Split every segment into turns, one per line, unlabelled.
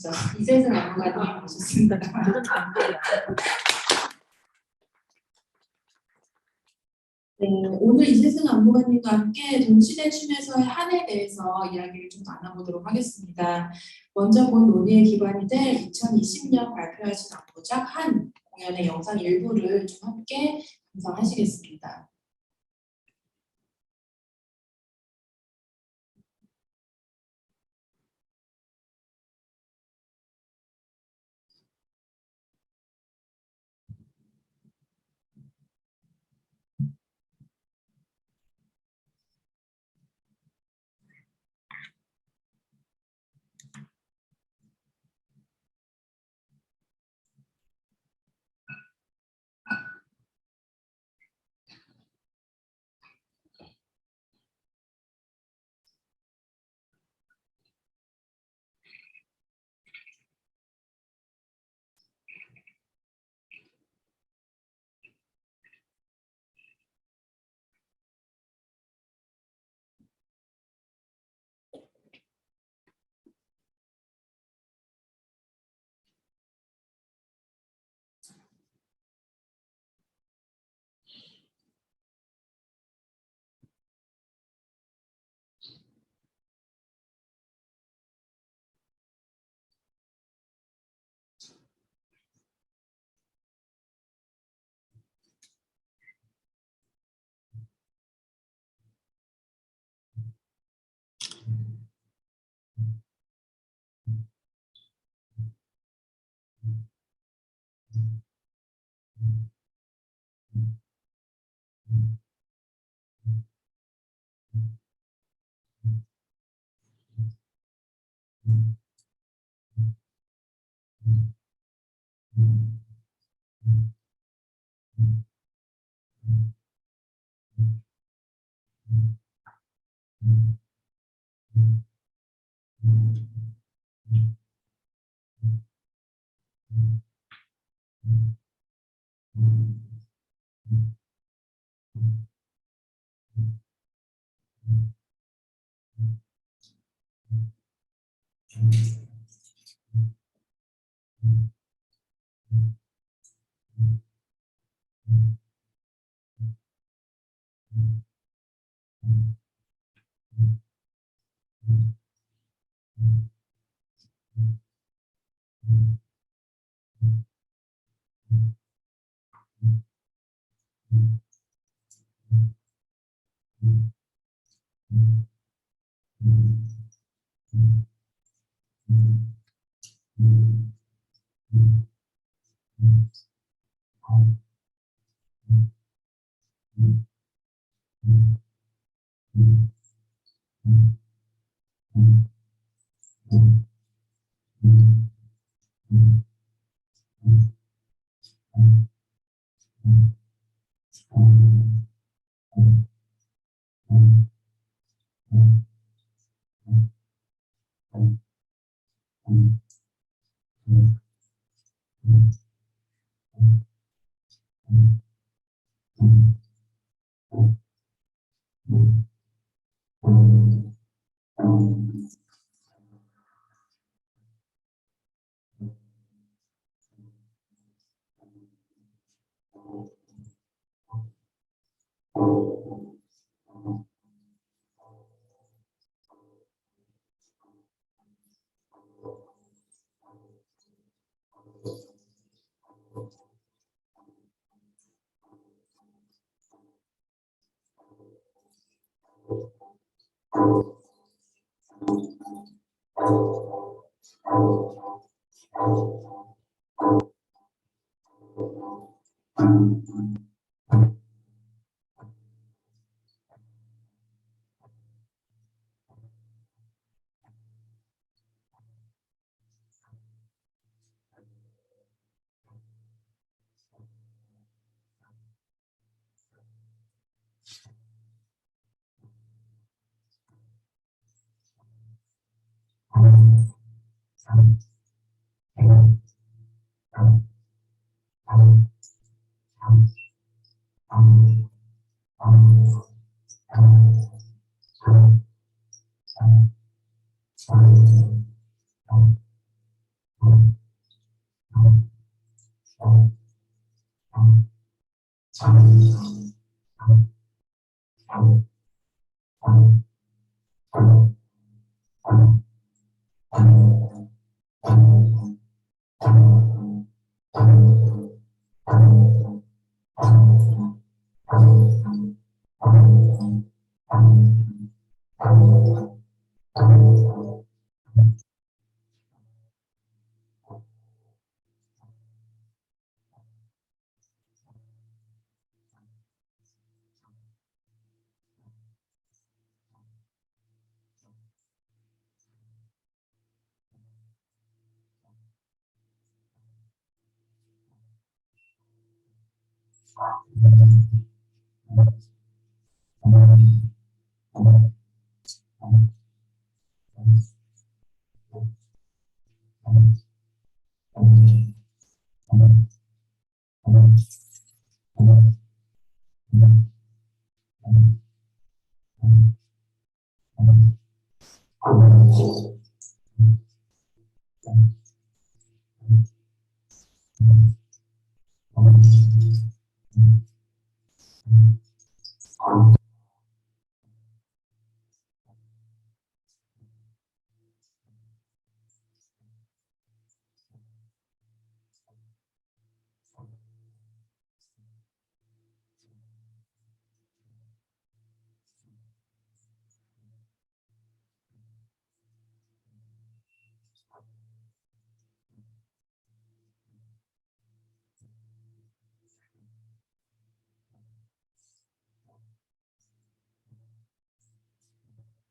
모시죠. 이재승 안무가님 모셨습니다. 네, 오늘 이재승 안무가님과 함께 동시대 춤에서의 한에 대해서 이야기를 좀 나눠보도록 하겠습니다. 먼저 본 논의의 기반이 될 2020년 발표하신 안무작 한 공연의 영상 일부를 좀 함께 감상하시겠습니다.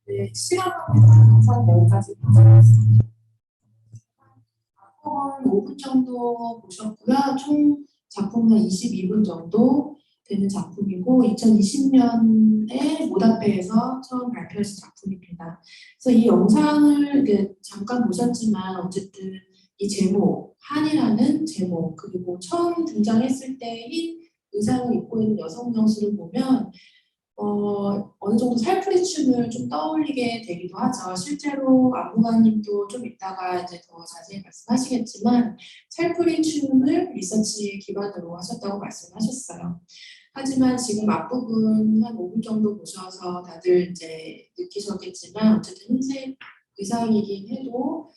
네, 시간은 항상 여기까지 보겠습니다. 작품은 5분 정도 보셨고요. 총 작품은 22분 정도 되는 작품이고 2020년에 모다페에서 처음 발표하신 작품입니다. 그래서 이 영상을 잠깐 보셨지만 어쨌든 이 제목, 한이라는 제목 그리고 처음 등장했을 때 흰 의상을 입고 있는 여성 명수를 보면 어느 정도 살풀이 춤을 좀 떠올리게 되기도 하죠. 실제로 안무가님도 좀 이따가 이제 더 자세히 말씀하시겠지만 살풀이 춤을 리서치 기반으로 하셨다고 말씀하셨어요. 하지만 지금 앞부분 한 5분 정도 보셔서 다들 이제 느끼셨겠지만 어쨌든 흰색 의상이긴 해도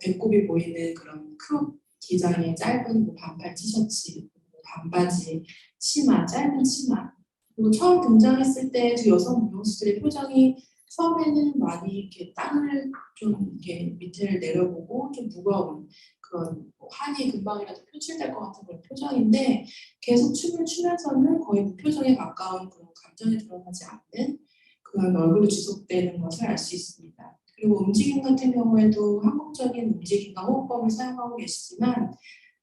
배꼽이 보이는 그런 크롭 기장의 짧은 뭐 반팔 티셔츠, 뭐 반바지, 치마, 짧은 치마 그리고 처음 등장했을 때 두 여성 무용수들의 표정이 처음에는 많이 이렇게 땅을 좀 이렇게 밑을 내려보고 좀 무거운 그런 뭐 한이 금방이라도 표출될 것 같은 그런 표정인데 계속 춤을 추면서는 거의 무표정에 가까운 그런 감정이 드러나지 않는 그런 얼굴이 지속되는 것을 알 수 있습니다. 그리고 움직임 같은 경우에도 한국적인 움직임과 호흡법을 사용하고 계시지만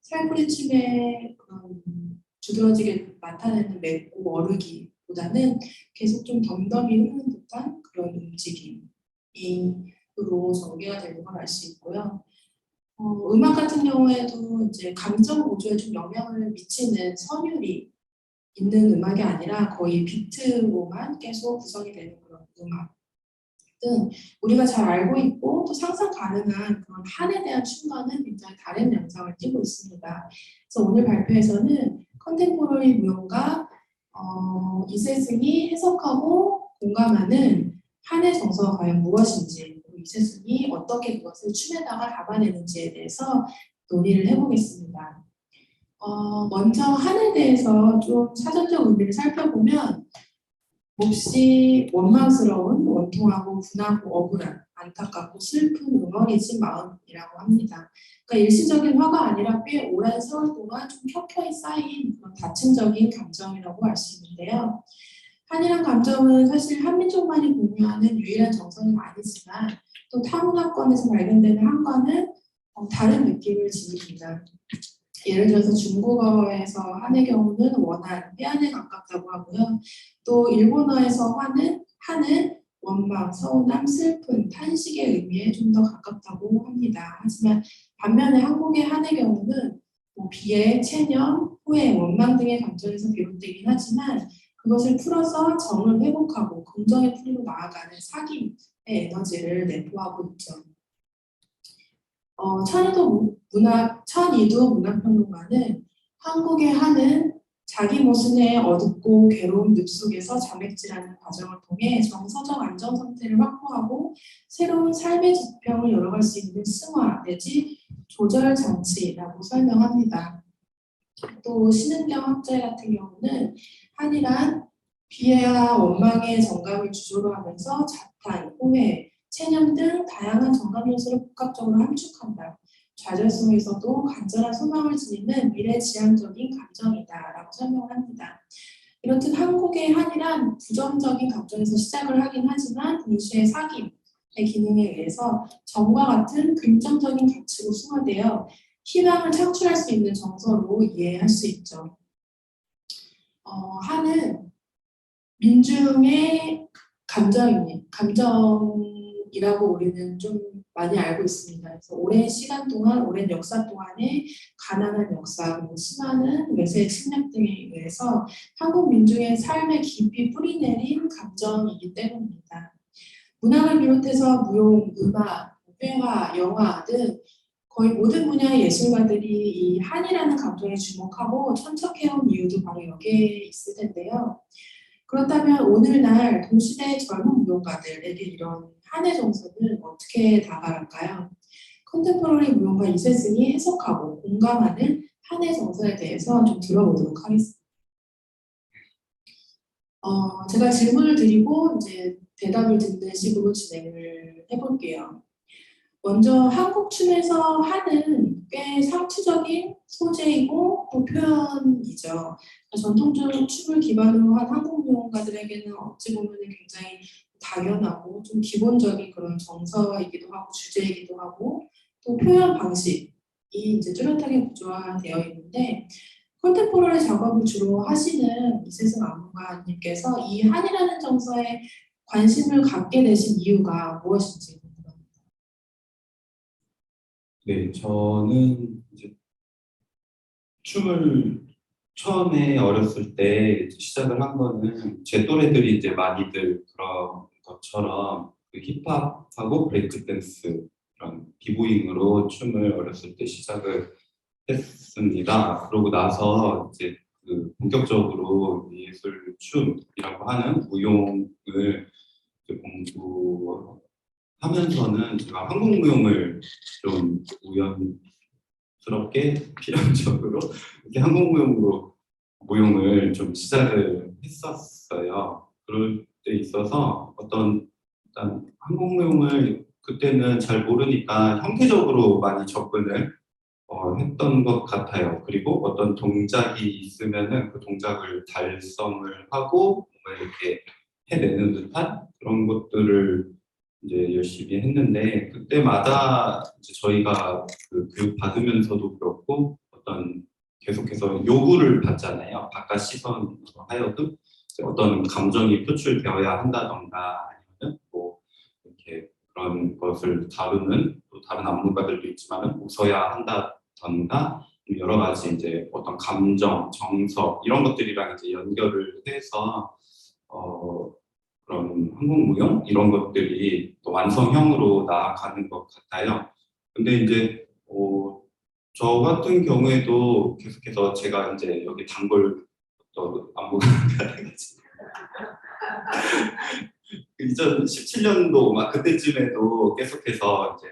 살구리 춤의 그런 두드러지게 나타내는 맵고 어르기보다는 계속 좀 덤덤히 흐르는 듯한 그런 움직임으로 전개가 되는 걸 알 수 있고요. 음악 같은 경우에도 이제 감정 고조에 좀 영향을 미치는 선율이 있는 음악이 아니라 거의 비트로만 계속 구성이 되는 그런 음악 등 우리가 잘 알고 있고 또 상상 가능한 그런 한에 대한 춤과는 굉장히 다른 양상을 띠고 있습니다. 그래서 오늘 발표에서는 컨템포러리 무용가 이세승이 해석하고 공감하는 한의 정서가 과연 무엇인지 그리고 이세승이 어떻게 그것을 춤에다가 담아내는지에 대해서 논의를 해보겠습니다. 먼저 한에 대해서 좀 사전적 의미를 살펴보면 몹시 원망스러운, 원통하고 분하고 억울한, 안타깝고 슬픈 응어리진 마음이라고 합니다. 그러니까 일시적인 화가 아니라 꽤 오랜 세월 동안 좀 켜켜이 쌓인 그런 다층적인 감정이라고 할 수 있는데요. 한이란 감정은 사실 한민족만이 공유하는 유일한 정서는 아니지만 또 타문화권에서 발견되는 한과는 다른 느낌을 지닙니다. 예를 들어서 중국어에서 한의 경우는 원한, 해안에 가깝다고 하고요. 또 일본어에서 한은 원망, 서운함, 슬픈, 탄식의 의미에 좀 더 가깝다고 합니다. 하지만 반면에 한국의 한의 경우는 뭐 비애, 체념, 후회, 원망 등의 감정에서 비롯되긴 하지만 그것을 풀어서 정을 회복하고 긍정의 풀이로 나아가는 사김의 에너지를 내포하고 있죠. 천이도 문학평론가는 한국의 한은 자기 모순의 어둡고 괴로운 늪 속에서 자맥질하는 과정을 통해 정서적 안정 상태를 확보하고 새로운 삶의 지평을 열어갈 수 있는 승화 내지 조절 장치라고 설명합니다. 또 신은경 학자 같은 경우는 한이란 비애와 원망의 정감을 주조로 하면서 자탄, 호해, 체념 등 다양한 정감 요소를 복합적으로 함축한다. 좌절 속에서도 간절한 소망을 지니는 미래지향적인 감정이다라고 설명을 합니다. 이렇듯 한국의 한이란 부정적인 감정에서 시작을 하긴 하지만 동시에 사귐의 기능에 의해서 정과 같은 긍정적인 가치로 승화되어 희망을 창출할 수 있는 정서로 이해할 수 있죠. 한은 민중의 감정이라고 우리는 좀 많이 알고 있습니다. 그래서 오랜 시간 동안, 오랜 역사 동안에 가난한 역사, 그리고 수많은 외세 침략 등에 의해서 한국 민중의 삶에 깊이 뿌리내린 감정이기 때문입니다. 문학을 비롯해서 무용, 음악, 회화, 영화 등 거의 모든 분야의 예술가들이 이 한이라는 감정에 주목하고 천착해온 이유도 바로 여기에 있을 텐데요. 그렇다면 오늘날 동시대 젊은 무용가들에게 이런 한의 정서는 어떻게 다가갈까요? 컨템포러리 무용가 이세승이 해석하고 공감하는 한의 정서에 대해서 좀 들어보도록 하겠습니다. 제가 질문을 드리고 이제 대답을 듣는 식으로 진행을 해볼게요. 먼저 한국 춤에서 한은 꽤 상투적인 소재이고 또 표현이죠. 전통적 춤을 기반으로 한 한국 무용가들에게는 어찌 보면 굉장히 당연하고 좀 기본적인 그런 정서이기도 하고 주제이기도 하고 또 표현 방식이 이제 뚜렷하게 구조화되어 있는데 컨템포러리 작업을 주로 하시는 이세승 안무가님께서 이 한이라는 정서에 관심을 갖게 되신 이유가 무엇인지 궁금합니다.
네, 저는 이제 춤을 처음에 어렸을 때 시작을 한 거는 제 또래들이 이제 많이들 그런 것처럼 그 힙합하고 브레이크 댄스 그런 비보잉으로 춤을 어렸을 때 시작을 했습니다. 그러고 나서 이제 그 본격적으로 예술 춤이라고 하는 무용을 이제 공부하면서는 제가 한국 무용을 좀 우연스럽게 필연적으로 이렇게 한국 무용을 좀 시작을 했었어요. 그럴 때 있어서 일단 한국 무용을 그때는 잘 모르니까 형태적으로 많이 접근을 했던 것 같아요. 그리고 어떤 동작이 있으면은 그 동작을 달성을 하고 뭔가 이렇게 해내는 듯한 그런 것들을 이제 열심히 했는데 그때마다 이제 저희가 그 교육 받으면서도 그렇고 어떤 계속해서 요구를 받잖아요. 바깥 시선으로 하여금 이제 어떤 감정이 표출되어야 한다던가 아니면 뭐 이렇게 그런 것을 다루는 또 다른 안무가들도 있지만 웃어야 한다던가 여러 가지 이제 어떤 감정, 정서 이런 것들이랑 이제 연결을 해서 그런 한국 무용 이런 것들이 또 완성형으로 나아가는 것 같아요. 근데 이제 저 같은 경우에도 계속해서 제가 이제 여기 단골 또 안무가가 돼가지고 2017년도 막 그때쯤에도 계속해서 이제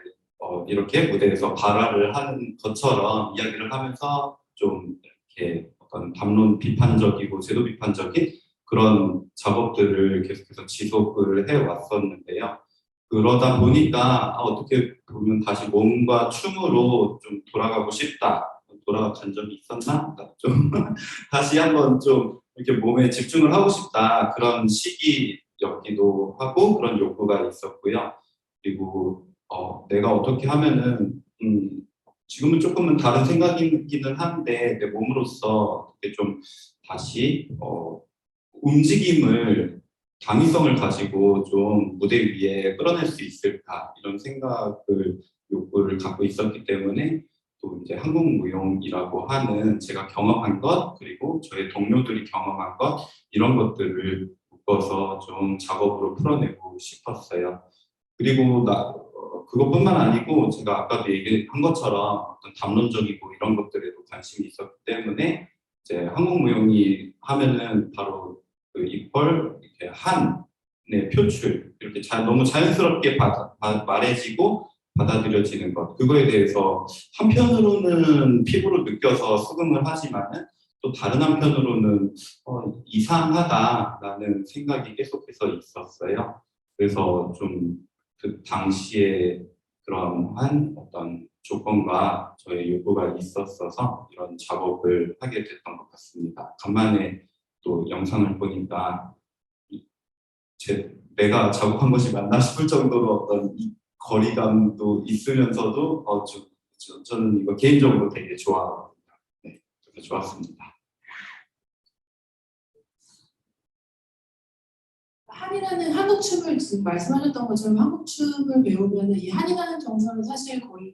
이렇게 무대에서 발화를 하는 것처럼 이야기를 하면서 좀 이렇게 어떤 담론 비판적이고 제도 비판적인 그런 작업들을 계속해서 지속을 해왔었는데요. 그러다 보니까 어떻게 보면 다시 몸과 춤으로 좀 돌아가고 싶다. 돌아간 점이 있었나? 좀 다시 한번 좀 이렇게 몸에 집중을 하고 싶다. 그런 시기였기도 하고 그런 욕구가 있었고요. 그리고 내가 어떻게 하면은 지금은 조금은 다른 생각이기는 한데 내 몸으로서 어떻게 좀 다시 움직임을 당위성을 가지고 좀 무대 위에 끌어낼 수 있을까 이런 생각을 욕구를 갖고 있었기 때문에 또 이제 한국 무용이라고 하는 제가 경험한 것 그리고 저의 동료들이 경험한 것 이런 것들을 묶어서 좀 작업으로 풀어내고 싶었어요. 그리고 그것뿐만 아니고 제가 아까도 얘기한 것처럼 어떤 담론적이고 이런 것들에도 관심이 있었기 때문에 이제 한국무용이 하면은 바로 그 이퀄 이렇게 한의 표출 이렇게 너무 자연스럽게 말해지고 받아들여지는 것 그거에 대해서 한편으로는 피부로 느껴서 수긍을 하지만은 또 다른 한편으로는 이상하다라는 생각이 계속해서 있었어요. 그래서 좀 그 당시에 그러한 어떤 조건과 저의 요구가 있었어서 이런 작업을 하게 됐던 것 같습니다. 간만에 또 영상을 보니까 내가 작업한 것이 맞나 싶을 정도로 어떤 이 거리감도 있으면서도 저는 이거 개인적으로 되게 좋아하거든요. 네, 그래서 좋았습니다.
한이라는 한국 춤을 지금 말씀하셨던 것처럼 한국 춤을 배우면 이 한이라는 정서는 사실 거의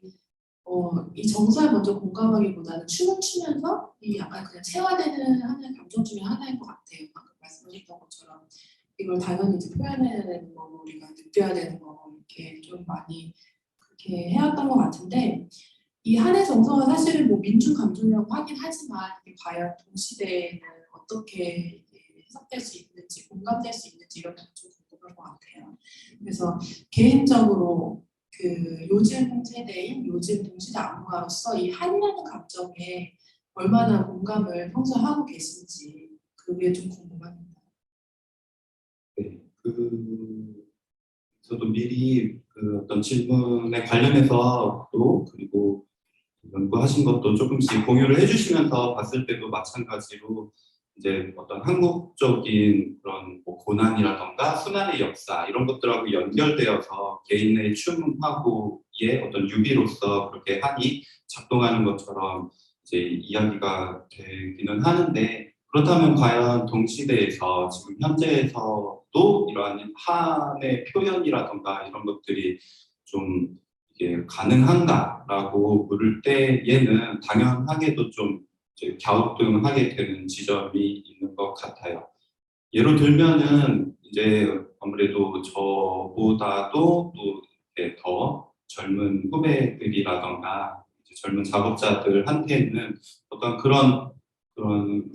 이 정서에 먼저 공감하기보다는 춤을 추면서 이 약간 그냥 체화되는 하나의 감정 중에 하나인 것 같아요. 방금 말씀하셨던 것처럼 이걸 당연히 이제 표현해야 되는 거고 우리가 느껴야 되는 거고 이렇게 좀 많이 그렇게 해왔던 것 같은데 이 한의 정서가 사실은 뭐 민중 감정이라고 하긴 하지만 이게 과연 동시대에는 어떻게 해석될 수 있는지 공감될 수 있는지 이런 것도 좀 궁금한 것 같아요. 그래서 개인적으로 그 요즘 세대인 요즘 동시대 안무가로서 이 한이라는 감정에 얼마나 공감을 평소에 하고 계신지 그게 좀 궁금합니다.
네, 저도 미리 그 어떤 질문에 관련해서 또 그리고 연구하신 것도 조금씩 공유를 해주시면서 봤을 때도 마찬가지로 이제 어떤 한국적인 그런 뭐 고난이라던가 순환의 역사 이런 것들하고 연결되어서 개인의 춤하고의 어떤 유비로서 그렇게 한이 작동하는 것처럼 이제 이야기가 되기는 하는데 그렇다면 과연 동시대에서 지금 현재에서도 이러한 한의 표현이라던가 이런 것들이 좀 이게 가능한가라고 물을 때에는 당연하게도 좀 이제 갸우뚱하게 되는 지점이 있는 것 같아요. 예로 들면은 이제 아무래도 저보다도 또 이렇게 더 젊은 후배들이라던가 이제 젊은 작업자들한테는 어떤 그런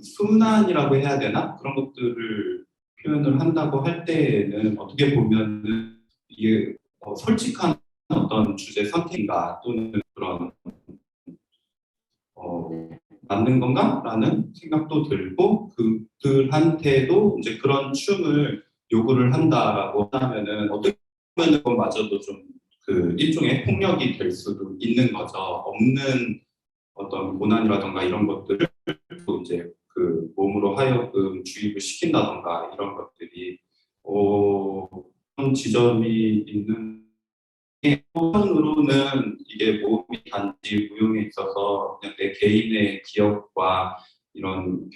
순환이라고 해야 되나 그런 것들을 표현을 한다고 할 때에는 어떻게 보면은 이게 솔직한 어떤 주제 선택인가 또는 그런 맞는 건가라는 생각도 들고 그들한테도 이제 그런 춤을 요구를 한다라고 하면은 어떻게 보면 그것마저도 좀 그 일종의 폭력이 될 수도 있는 거죠. 없는 어떤 고난이라던가 이런 것들을 또 이제 그 몸으로 하여금 주입을 시킨다던가 이런 것들이 그런 지점이 있는 한편으로는 이게 몸이 단지 무용에 있어서 그냥 내 개인의 기억과 이런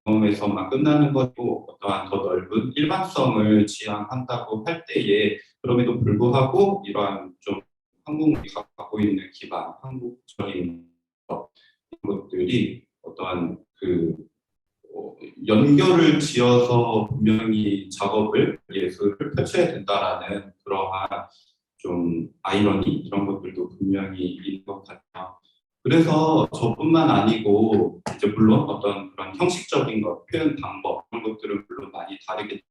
경험에서만 끝나는 것도 어떠한 더 넓은 일반성을 지향한다고 할 때에 그럼에도 불구하고 이러한 좀 한국무가 갖고 있는 기반, 한국적인 이런 것들이 어떠한 그 연결을 지어서 분명히 작업을 예술을 펼쳐야 된다라는 그러한 좀 아이러니 이런 것들도 분명히 있는 것 같아요. 그래서 저뿐만 아니고 이제 물론 어떤 그런 형식적인 것, 표현 방법 이런 것들은 물론 많이 다르게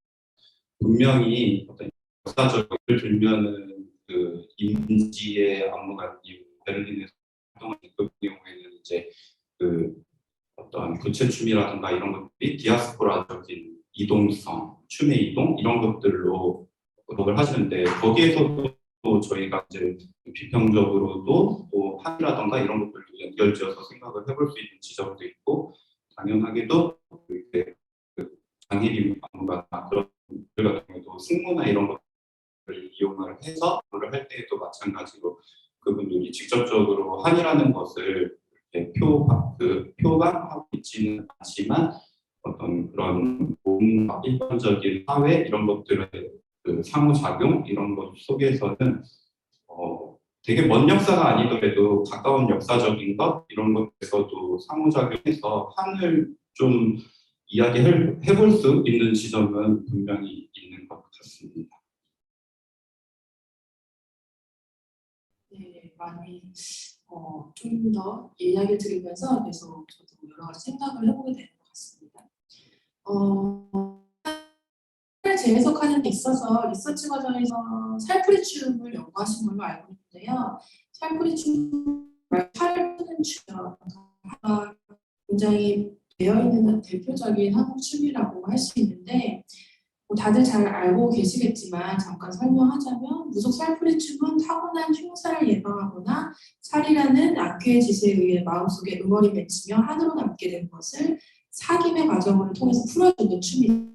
분명히 어떤 역사적을 들면은 그 임지의 안무가 베를린에서 활동한 그 경우에는 이제 그 어떤 교체춤이라든가 이런 것들이 디아스포라적인 이동성, 춤의 이동 이런 것들로 노력을 하시는데 거기에서도 저희가 이제 비평적으로도 또 한이라든가 이런 것들도 연결지어서 생각을 해볼 수 있는 지점도 있고 당연하게도 이렇게 그 장애인 안무가 그런 것들 같은 경우도 승무나 이런 것들을 이용을 해서 그걸 할 때에도 마찬가지로 그분들이 직접적으로 한이라는 것을 표방하고 있지는 않지만 어떤 그런 뭔가 일반적인 사회 이런 것들의 그 상호작용 이런 것 속에서는 되게 먼 역사가 아니더라도 가까운 역사적인 것 이런 것에서도 상호작용해서 한을 좀 이야기해볼 수 있는 지점은 분명히 있는 것 같습니다.
네, 많이 좀 더 이야기 들으면서 계속 저도 여러 가지 생각을 해보게 되는 것 같습니다. 살을 재해석하는 데 있어서 리서치 과정에서 살풀이춤을 연구하신 걸로 알고 있는데요. 살풀이춤 살을 푸는 춤이가 굉장히 되어 있는 대표적인 한국 춤이라고 할 수 있는데 뭐 다들 잘 알고 계시겠지만 잠깐 설명하자면 무속 살풀이춤은 타고난 흉사를 예방하거나 살이라는 악귀의 지시에 의해 마음속에 응어리 맺히며 한으로 남게 된 것을 사김의 과정을 통해서 풀어주는 춤입니다.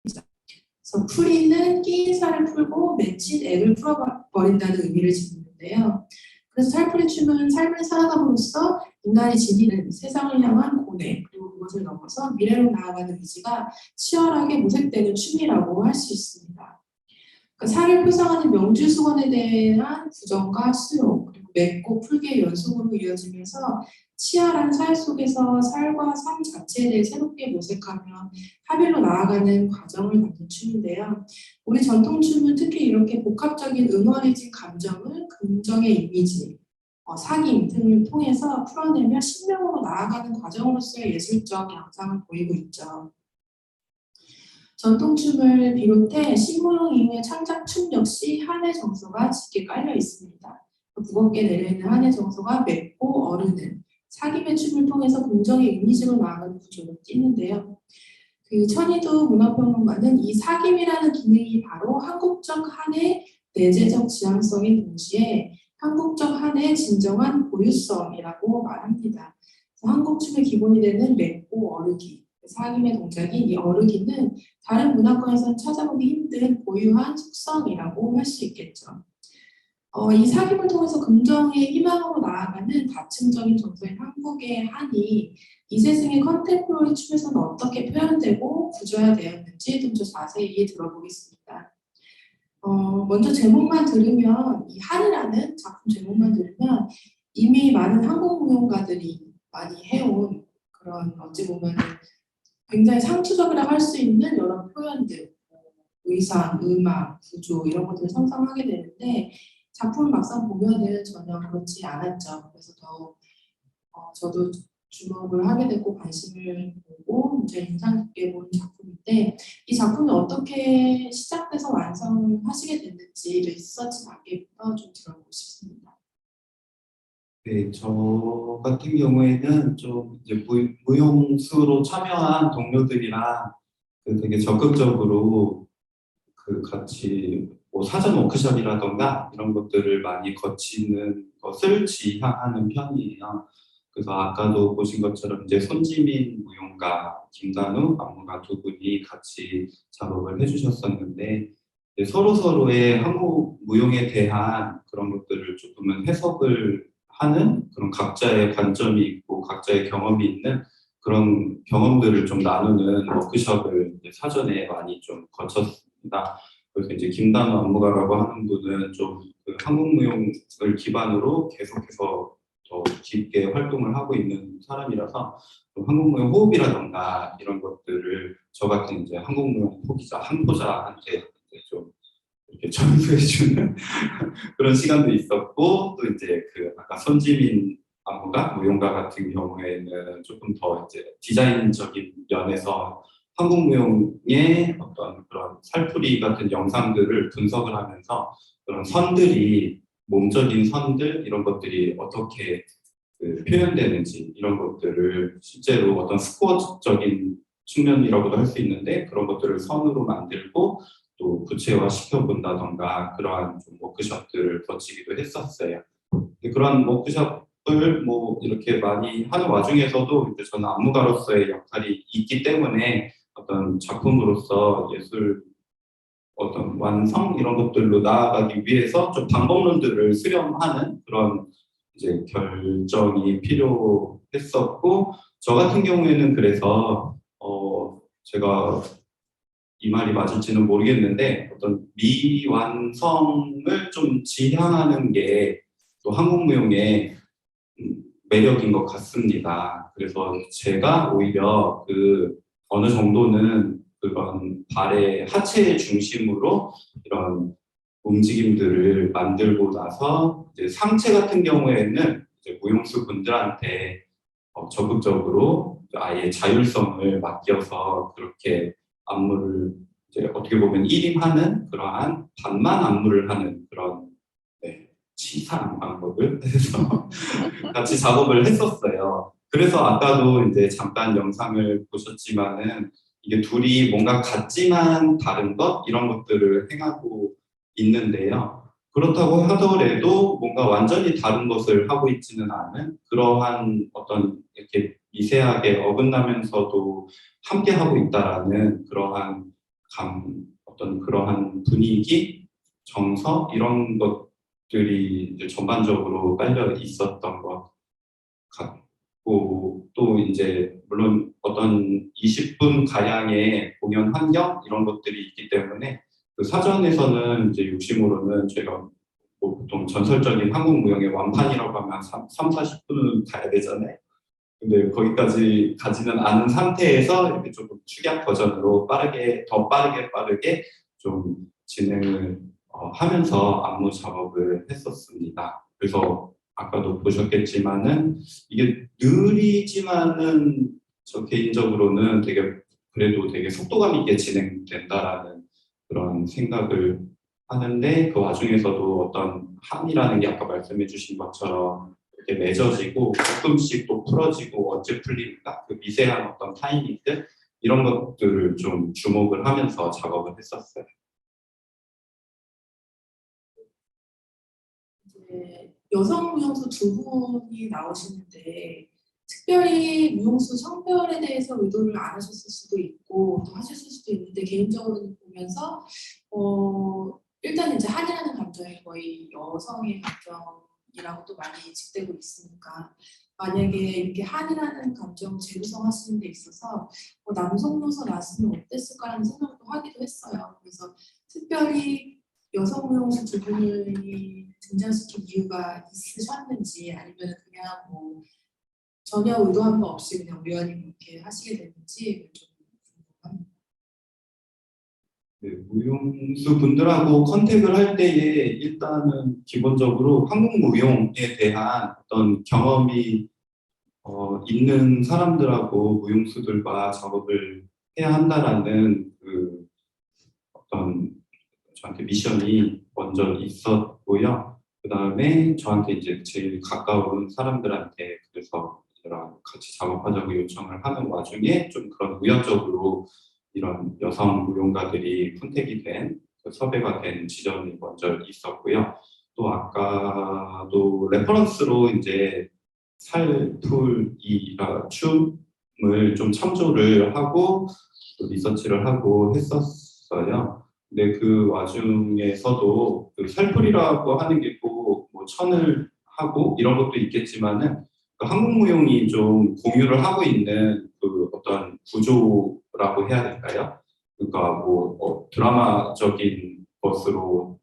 그래서 풀이는 끼인 살을 풀고 맺힌 액을 풀어버린다는 의미를 짓는데요. 그래서 살풀이춤은 삶을 살아감으로써 인간이 지니는 세상을 향한 고뇌 그리고 그것을 넘어서 미래로 나아가는 의지가 치열하게 모색되는 춤이라고 할 수 있습니다. 그러니까 살을 표상하는 명주수건에 대한 부정과 수용 그리고 맺고 풀기의 연속으로 이어지면서 치열한 살 속에서 살과 삶 자체에 대해 새롭게 모색하며 합일로 나아가는 과정을 담는 춤인데요. 우리 전통춤은 특히 이렇게 복합적인 응원해진 감정을 긍정의 이미지, 사김 등을 통해서 풀어내며 신명으로 나아가는 과정으로서의 예술적 양상을 보이고 있죠. 전통춤을 비롯해 신무용 이후의 창작춤 역시 한의 정서가 짙게 깔려 있습니다. 무겁게 내려있는 한의 정서가 맺고 어르는 사김의 춤을 통해서 긍정의 이미지로 나아가는 구조를 띠는데요. 그 천이두 문화평론가는 이 사김이라는 기능이 바로 한국적 한의 내재적 지향성인 동시에 한국적 한의 진정한 고유성이라고 말합니다. 한국춤의 기본이 되는 맺고 어르기, 사김의 동작인 이 어르기는 다른 문화권에서는 찾아보기 힘든 고유한 속성이라고 할 수 있겠죠. 이 사김을 통해서 긍정의 희망으로 나아가는 다층적인 정서인 한국의 한이 이세승의 컨템포러리 춤에서는 어떻게 표현되고 구조화되었는지 좀 더 자세히 들어보겠습니다. 먼저 제목만 들으면 이 한이라는 작품 제목만 들으면 이미 많은 한국 무용가들이 많이 해온 그런 어찌 보면 굉장히 상투적이라고 할 수 있는 여러 표현들, 의상, 음악, 구조 이런 것들을 상상하게 되는데 작품을 막상 보면은 전혀 그렇지 않았죠. 그래서 더욱 저도 주목을 하게 되고 관심을 보고 이제 인상 깊게 본 작품인데 이 작품이 어떻게 시작돼서 완성하시게 됐는지 리서치 단계부터 좀 들어보고 싶습니다.
네, 저 같은 경우에는 좀 이제 무용수로 참여한 동료들이랑 그 되게 적극적으로 그 같이 뭐 사전 워크숍이라던가 이런 것들을 많이 거치는 것을 지향하는 편이에요. 그래서 아까도 보신 것처럼 이제 손지민 무용가, 김단우 안무가 두 분이 같이 작업을 해주셨었는데 서로 서로의 한국 무용에 대한 그런 것들을 조금은 해석을 하는 그런 각자의 관점이 있고 각자의 경험이 있는 그런 경험들을 좀 나누는 워크숍을 이제 사전에 많이 좀 거쳤습니다. 그래서 이제 김단우 안무가라고 하는 분은 좀 그 한국 무용을 기반으로 계속해서 더 깊게 활동을 하고 있는 사람이라서 한국 무용 호흡이라던가 이런 것들을 저 같은 이제 한국 무용 호기자 한포자한테 좀 이렇게 전수해주는 그런 시간도 있었고 또 이제 그 아까 손지민 안무가 무용가 같은 경우에는 조금 더 이제 디자인적인 면에서 한국 무용의 어떤 그런 살풀이 같은 영상들을 분석을 하면서 그런 선들이 몸적인 선들 이런 것들이 어떻게 그 표현되는지 이런 것들을 실제로 어떤 스포츠적인 측면이라고도 할 수 있는데 그런 것들을 선으로 만들고 또 구체화 시켜본다던가 그러한 좀 워크숍들을 거치기도 했었어요. 그런 워크숍을 뭐 이렇게 많이 하는 와중에서도 이제 저는 안무가로서의 역할이 있기 때문에 어떤 작품으로서 예술 어떤 완성 이런 것들로 나아가기 위해서 좀 방법론들을 수렴하는 그런 이제 결정이 필요했었고 저 같은 경우에는 그래서 제가 이 말이 맞을지는 모르겠는데 어떤 미완성을 좀 지향하는 게 또 한국 무용의 매력인 것 같습니다. 그래서 제가 오히려 그 어느 정도는 그런 발의 하체의 중심으로 이런 움직임들을 만들고 나서 이제 상체 같은 경우에는 이제 무용수 분들한테 적극적으로 아예 자율성을 맡겨서 그렇게 안무를 이제 어떻게 보면 일임하는 그러한 반만 안무를 하는 그런 네, 치사한 방법을 해서 같이 작업을 했었어요. 그래서 아까도 이제 잠깐 영상을 보셨지만은 이게 둘이 뭔가 같지만 다른 것 이런 것들을 행하고 있는데요. 그렇다고 하더라도 뭔가 완전히 다른 것을 하고 있지는 않은 그러한 어떤 이렇게 미세하게 어긋나면서도 함께 하고 있다라는 그러한 어떤 그러한 분위기, 정서 이런 것들이 이제 전반적으로 깔려 있었던 것 같고 또 이제 물론 어떤 20분 가량의 공연 환경 이런 것들이 있기 때문에 그 사전에서는 이제 욕심으로는 저희가 뭐 보통 전설적인 한국 무용의 완판이라고 하면 3, 40분은 가야 되잖아요. 근데 거기까지 가지는 않은 상태에서 이렇게 조금 축약 버전으로 빠르게 좀 진행을 하면서 안무 작업을 했었습니다. 그래서 아까도 보셨겠지만은 이게 느리지만은 저 개인적으로는 그래도 되게 속도감 있게 진행된다라는 그런 생각을 하는데 그 와중에서도 어떤 한이라는 게 아까 말씀해 주신 것처럼 이렇게 맺어지고 조금씩 또 풀어지고 언제 풀리는가 그 미세한 어떤 타이밍들 이런 것들을 좀 주목을 하면서 작업을 했었어요.
이제 여성 무용수 두 분이 나오시는데 특별히 무용수 성별에 대해서 의도를 안 하셨을 수도 있고 또 하셨을 수도 있는데 개인적으로는 보면서 일단 이제 한이라는 감정이 거의 여성의 감정이라고도 많이 인식되고 있으니까 만약에 이렇게 한이라는 감정 재구성하시는 데 있어서 남성 요소 나왔으면 어땠을까라는 생각도 하기도 했어요. 그래서 특별히 여성 무용수 두 분이 등장시킨 이유가 있으셨는지 아니면 그냥 뭐 전혀 의도한 거 없이 그냥 우연히 그렇게 하시게 됐는지 좀 궁금합니다.
네, 무용수 분들하고 컨택을 할 때에 일단은 기본적으로 한국 무용에 대한 어떤 경험이 있는 사람들하고 무용수들과 작업을 해야 한다라는 그 어떤 저한테 미션이 먼저 있었고요. 그 다음에 저한테 이제 제일 가까운 사람들한테 그래서 저랑 같이 작업하자고 요청을 하는 와중에 좀 그런 우연적으로 이런 여성 무용가들이 컨택이 그 섭외가 된 지점이 먼저 있었고요. 또 아까도 레퍼런스로 이제 살풀이라 춤을 좀 참조를 하고 또 리서치를 하고 했었어요. 근데 그 와중에서도 그 살풀이라고 하는 게 꼭 뭐 천을 하고 이런 것도 있겠지만은 그 한국 무용이 좀 공유를 하고 있는 그 어떤 구조라고 해야 될까요? 그러니까 뭐 드라마적인 것으로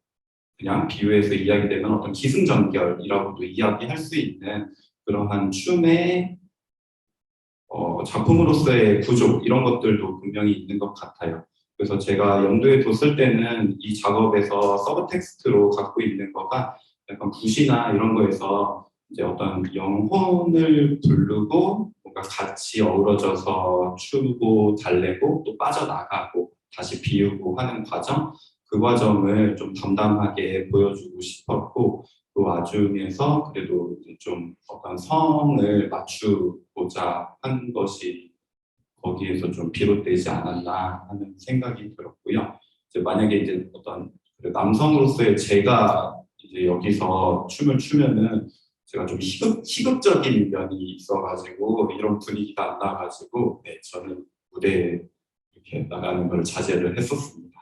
그냥 비유해서 이야기되면 어떤 기승전결이라고도 이야기할 수 있는 그러한 춤의 작품으로서의 구조 이런 것들도 분명히 있는 것 같아요. 그래서 제가 염두에 뒀을 때는 이 작업에서 서브 텍스트로 갖고 있는 거가 약간 굿이나 이런 거에서 이제 어떤 영혼을 부르고 뭔가 같이 어우러져서 추고 달래고 또 빠져나가고 다시 비우고 하는 과정 그 과정을 좀 담담하게 보여주고 싶었고 그 와중에서 그래도 이제 좀 어떤 성을 맞추고자 한 것이 거기에서 좀 비롯되지 않았나 하는 생각이 들었고요. 이제 만약에 이제 어떤 남성으로서의 제가 이제 여기서 춤을 추면은 제가 좀 희극적인 면이 있어가지고 이런 분위기가 안 나가지고 네, 저는 무대에 이렇게 나가는 걸 자제를 했었습니다.